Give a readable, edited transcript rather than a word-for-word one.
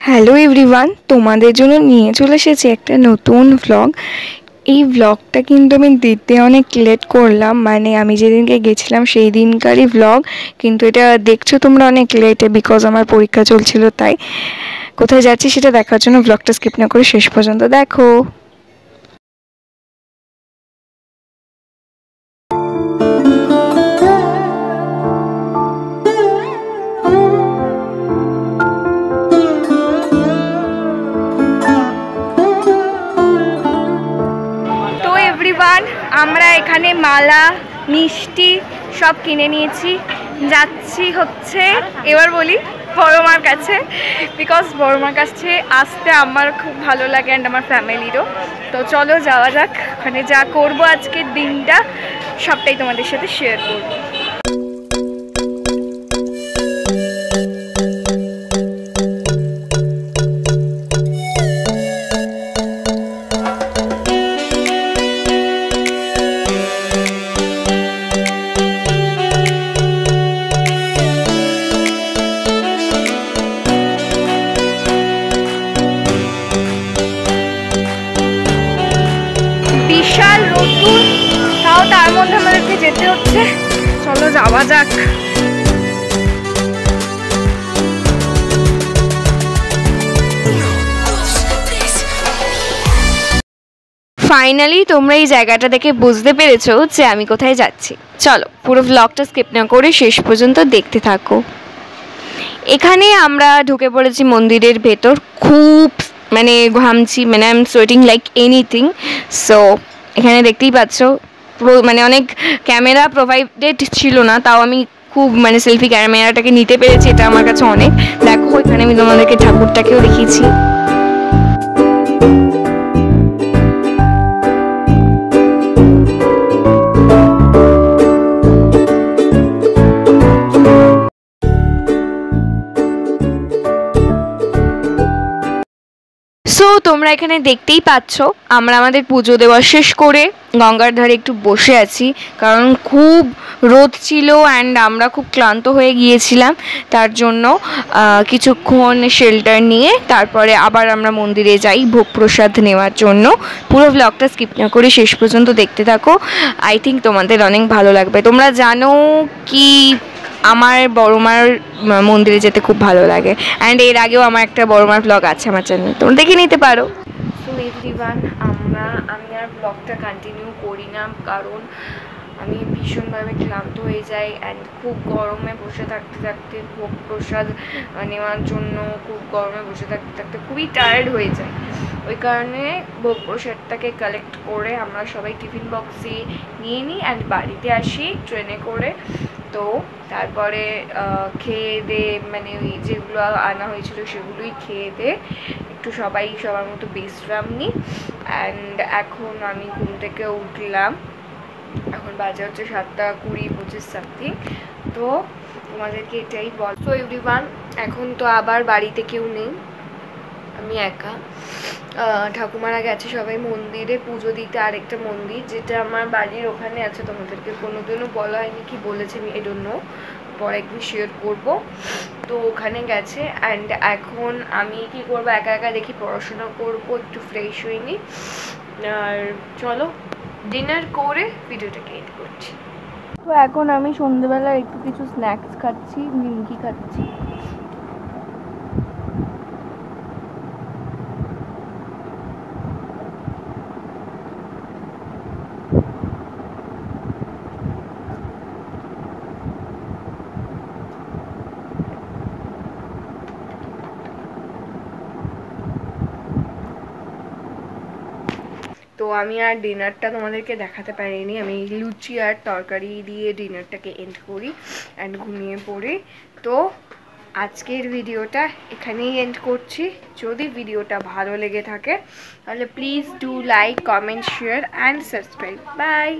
Hello everyone, তোমাদের জন্য নিয়ে চলে এসেছি একটা নতুন ভ্লগ। এই ভ্লগটা কিন্তু আমি দিতে অনেক লেট করলাম, মানে আমি যেদিনকে গেছিলাম সেই দিনকারই ভ্লগ, কিন্তু এটা দেখছো তোমরা অনেক লেটে, বিকজ আমার পরীক্ষা চলছিল। তাই কোথায় যাচ্ছি সেটা দেখার জন্য ভ্লগটা স্কিপ না করে শেষ পর্যন্ত দেখো। আমরা এখানে মালা মিষ্টি সব কিনে নিয়েছি, যাচ্ছি হচ্ছে এবার বলি বড় মার কাছে, বিকজ বড় মার কাছে আসতে আমার খুব ভালো লাগে অ্যান্ড আমার ফ্যামিলিরও। তো চলো যাওয়া যাক, ওখানে যা করবো আজকের দিনটা সবটাই তোমাদের সাথে শেয়ার করবো। বিশাল রোদ্দুর, তাও তার মধ্যে আমাদেরকে যেতে হচ্ছে। চলো যাওয়া যাক। ফাইনালি তোমরা এই জায়গাটা দেখে বুঝতে পেরেছো যে আমি কোথায় যাচ্ছি। চলো পুরো ভ্লগটা স্কিপ না করে শেষ পর্যন্ত দেখতে থাকো। এখানে আমরা ঢুকে পড়েছি মন্দিরের ভেতর, খুব মানে ঘামছি, মানে I am sweating like anything. So এখানে দেখতেই পাচ্ছ মানে অনেক ক্যামেরা প্রোভাইডেড ছিল না, তাও আমি খুব মানে সেলফি ক্যামেরাটাকে নিতে পেরেছি, এটা আমার কাছে অনেক। দেখো এখানে আমি তোমাদেরকে ঠাকুরটাকেও দেখিয়েছি। সো তোমরা এখানে দেখতেই পাচ্ছ আমরা আমাদের পুজো দেওয়া শেষ করে গঙ্গার ধারে একটু বসে আছি, কারণ খুব রোদ ছিল অ্যান্ড আমরা খুব ক্লান্ত হয়ে গিয়েছিলাম। তার জন্য কিছুক্ষণ শেল্টার নিয়ে তারপরে আবার আমরা মন্দিরে যাই ভোগ প্রসাদ নেওয়ার জন্য। পুরো ভ্লগটা স্কিপ না করে শেষ পর্যন্ত দেখতে থাকো, আই থিঙ্ক তোমাদের অনেক ভালো লাগবে। তোমরা জানো কি আমার বড়মার মন্দিরে যেতে খুব ভালো লাগে, অ্যান্ড এর আগেও আমার একটা বড়মার ব্লগ আছে আমার চ্যানেলে, তোমরা দেখে নিতে পারো। সো এভরিওয়ান, আমি আর ব্লগটা কন্টিনিউ করি না, কারণ আমি ভীষণভাবে ক্লান্ত হয়ে যাই অ্যান্ড খুব গরমে বসে থাকতে থাকতে ভোগ প্রসাদ নেওয়ার জন্য খুব গরমে বসে থাকতে থাকতে খুবই টায়ার্ড হয়ে যায়। ওই কারণে ভোগ প্রসাদটাকে কালেক্ট করে আমরা সবাই টিফিন বক্সে নিয়ে নিই অ্যান্ড বাড়িতে আসি ট্রেনে করে। তো তারপরে খেয়ে দিয়ে মানে ওই যেগুলো আনা হয়েছিল সেগুলোই খেয়ে দিয়ে একটু সবাই সবার মতো বিশ্রাম নিই। অ্যান্ড এখন আমি ঘুম থেকে উঠলাম, এখন বাজে হচ্ছে 7:20-25 সামথিং। তো তোমাদেরকে এটাই বল। তো এভরিওয়ান, এখন তো আবার বাড়িতে কেউ নেই, আমি একা। ঠাকুমারা গেছে সবাই মন্দিরে পুজো দিতে, আরেকটা মন্দির যেটা আমার বাড়ির ওখানে আছে, তোমাদেরকে কোনোদিনও বলা হয়নি, কি বলেছে আমি এই জন্য পরে একদিন শেয়ার করবো। তো ওখানে গেছে অ্যান্ড এখন আমি কি করবো, একা একা দেখি পড়াশোনা করবো, একটু ফ্রেশ হইনি। আর চলো ডিনার করে ভিডিওটাকে এড করছি। তো এখন আমি সন্ধ্যেবেলা একটু কিছু স্ন্যাক্স খাচ্ছি, নিমকি খাচ্ছি। তো আমি আর ডিনারটা তোমাদেরকে দেখাতে পারিনি, আমি লুচি আর তরকারি দিয়ে ডিনারটাকে এন্ড করি অ্যান্ড ঘুমিয়ে পড়ি। তো আজকের ভিডিওটা এখানেই এন্ড করছি। যদি ভিডিওটা ভালো লেগে থাকে তাহলে please do like, comment, share and subscribe. By.